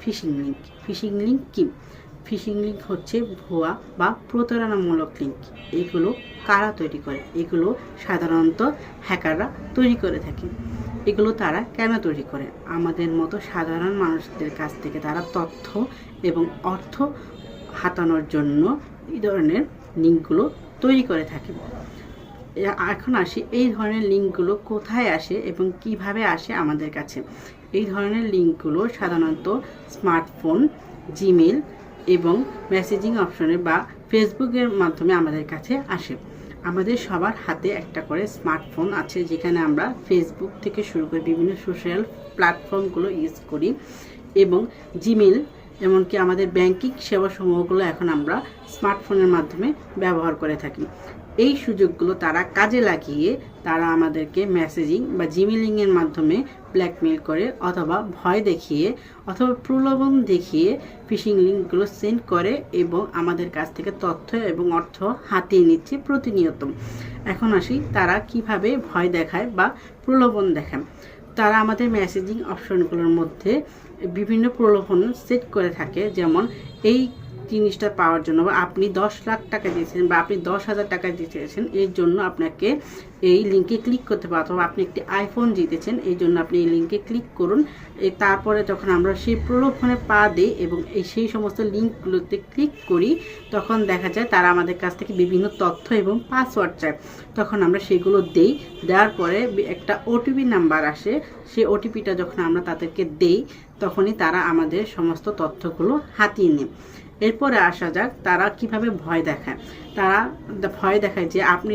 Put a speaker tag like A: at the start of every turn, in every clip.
A: Fishing link কি? Fishing link হচ্ছে ভুয়া বা প্রতারণামূলক লিঙ্ক। এগুলো কারা তৈরি করে? এগুলো সাধারণত হ্যাকাররা তৈরি করে থাকে। এগুলো তারা কেন তৈরি করে? আমাদের মতো সাধারণ মানুষদের কাছ থেকে তারা তথ্য এবং অর্থ হাতানোর জন্য এই ধরনের লিঙ্কগুলো তৈরি করে থাকে। এখন আসি এই ধরনের লিঙ্কগুলো কোথায় আসে এবং কিভাবে আসে আমাদের কাছে। এই ধরনের লিঙ্কগুলো সাধারণত স্মার্টফোন, জিমেল এবং মেসেজিং অপশনে বা ফেসবুকের মাধ্যমে আমাদের কাছে আসে। আমাদের সবার হাতে একটা করে স্মার্টফোন আছে, যেখানে আমরা ফেসবুক থেকে শুরু করে বিভিন্ন সোশ্যাল প্ল্যাটফর্মগুলো ইউজ করি এবং জিমেল এমনকি আমাদের ব্যাংকিং সেবাসমূহগুলো এখন আমরা স্মার্টফোনের মাধ্যমে ব্যবহার করে থাকি। এই সুযোগগুলো তারা কাজে লাগিয়ে তারা আমাদেরকে মেসেজিং বা জিমেলিংয়ের মাধ্যমে ব্ল্যাকমেল করে অথবা ভয় দেখিয়ে অথবা প্রলোভন দেখিয়ে ফিশিং লিঙ্কগুলো সেন্ড করে এবং আমাদের কাছ থেকে তথ্য এবং অর্থ হাতিয়ে নিচ্ছে প্রতিনিয়ত। এখন আসি তারা কিভাবে ভয় দেখায় বা প্রলোভন দেখায়। তারা আমাদের মেসেজিং অপশনগুলোর মধ্যে বিভিন্ন প্রলোভন সেট করে থাকে, যেমন এই জিনিসটা পাওয়ার জন্য বা আপনি 10 লাখ টাকা দিয়েছেন বা আপনি 10,000 টাকা দিয়েছেন, এর জন্য আপনাকে এই লিঙ্কে ক্লিক করতে হবে, অথবা আপনি একটি আইফোন জিতেছেন এই জন্য আপনি এই লিঙ্কে ক্লিক করুন। তারপরে যখন আমরা সেই প্রলোভনে পা দিই এবং সেই সমস্ত লিঙ্কগুলোতে ক্লিক করি, তখন দেখা যায় তারা আমাদের কাছ থেকে বিভিন্ন তথ্য এবং পাসওয়ার্ড চায়। তখন আমরা সেগুলো দেই, দেওয়ার পরে একটা ওটিপি নাম্বার আসে। সেই ওটিপিটা যখন আমরা তাদেরকে দেই, তখনই তারা আমাদের সমস্ত তথ্যগুলো হাতিয়ে নেয়। এরপরে আসা যাক তারা কিভাবে ভয় দেখায়। তারা ভয় দেখায় যে আপনি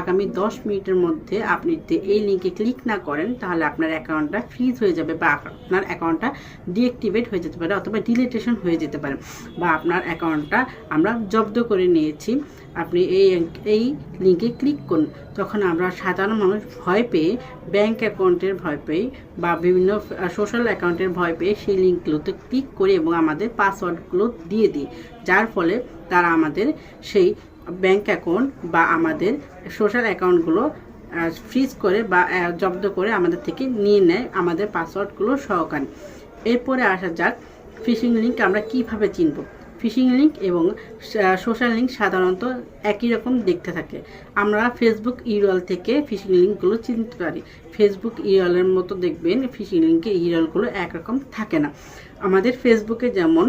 A: আগামী 10 মিনিটের মধ্যে আপনি এই লিঙ্কে ক্লিক না করেন তাহলে আপনার অ্যাকাউন্টটা ফ্রিজ হয়ে যাবে বা আপনার অ্যাকাউন্টটা ডিঅ্যাক্টিভেট হয়ে যেতে পারে অথবা ডিলিটেশন হয়ে যেতে পারে, বা আপনার অ্যাকাউন্টটা আমরা জব্দ করে নিয়েছি, আপনি এই লিঙ্কে ক্লিক করুন। তখন আমরা সাধারণ মানুষ ভয় পেয়ে ব্যাংক অ্যাকাউন্টের ভয় পেয়ে বা বিভিন্ন সোশ্যাল অ্যাকাউন্টের ভয় পেয়ে সেই লিঙ্কগুলোতে ক্লিক করি এবং আমাদের পাসওয়ার্ডগুলো দিয়ে দিই, যার ফলে তারা আমাদের সেই ব্যাংক অ্যাকাউন্ট বা আমাদের সোশ্যাল অ্যাকাউন্টগুলো ফ্রিজ করে বা জব্দ করে আমাদের থেকে নিয়ে নেয় আমাদের পাসওয়ার্ডগুলো সহকারে। এরপরে আসা যাক ফিশিং লিঙ্ক আমরা কিভাবে চিনব। ফিশিং লিঙ্ক এবং সোশ্যাল লিঙ্ক সাধারণত একই রকম দেখতে থাকে। আমরা ফেসবুক ইউআরএল থেকে ফিশিং লিঙ্কগুলো চিনতে পারি। ফেসবুক ইউআরএলের মতো দেখবেন ফিশিং লিঙ্কের ইউআরএলগুলো একরকম থাকে না। আমাদের ফেসবুকে যেমন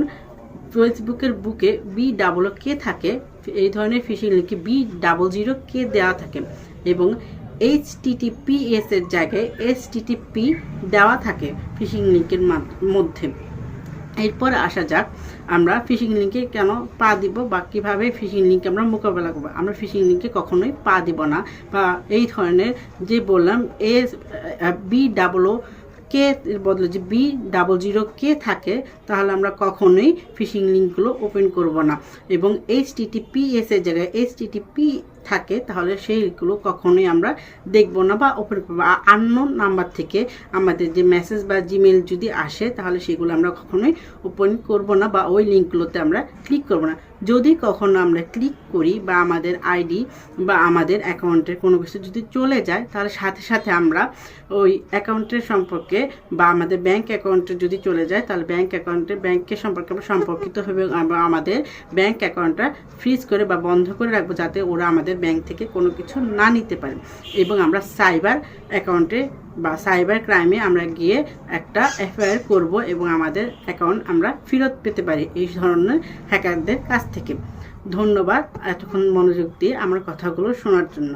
A: ফেসবুকের বুকে BOOK থাকে, এই ধরনের ফিশিং লিঙ্কে B00K দেওয়া থাকে এবং HTTPS এর জায়গায় HTTP দেওয়া থাকে ফিশিং লিঙ্কের মধ্যে। এরপর আসা যাক আমরা ফিশিং লিঙ্কে কেন পা দিব বা কীভাবে ফিশিং লিঙ্কে আমরা মোকাবেলা করবো। আমরা ফিশিং লিঙ্কে কখনোই পা দিব না, বা এই ধরনের যে বললাম BOOK এর বদলে যে B00K থাকে তাহলে আমরা কখনোই ফিশিং লিঙ্কগুলো ওপেন করব না, এবং HTTPS এর জায়গায় HTTP থাকে তাহলে সেইগুলো কখনোই আমরা দেখব না বা ওপেন করবো। আননোন নাম্বার থেকে আমাদের যে মেসেজ বা জিমেল যদি আসে তাহলে সেগুলো আমরা কখনোই ওপেন করব না বা ওই লিঙ্কগুলোতে আমরা ক্লিক করব না। যদি কখনো আমরা ক্লিক করি বা আমাদের আইডি বা আমাদের অ্যাকাউন্টের কোনো কিছু যদি চলে যায় তাহলে সাথে সাথে আমরা ওই অ্যাকাউন্টের সম্পর্কে বা আমাদের ব্যাংক অ্যাকাউন্টে যদি চলে যায় তাহলে ব্যাংকের সম্পর্কে আমরা সম্পর্কিত হবে, আমাদের ব্যাংক অ্যাকাউন্টটা ফ্রিজ করে বা বন্ধ করে রাখবো যাতে ওরা আমাদের ব্যাংক থেকে কোনো কিছু না নিতে পারে। এবং আমরা সাইবার অ্যাকাউন্টে বা সাইবার ক্রাইমে আমরা গিয়ে একটা FIR করব এবং আমাদের অ্যাকাউন্ট আমরা ফেরত পেতে পারি এই ধরনের হ্যাকারদের কাছ থেকে। ধন্যবাদ এতক্ষণ মনোযোগ দিয়ে আমার কথাগুলো শোনার জন্য।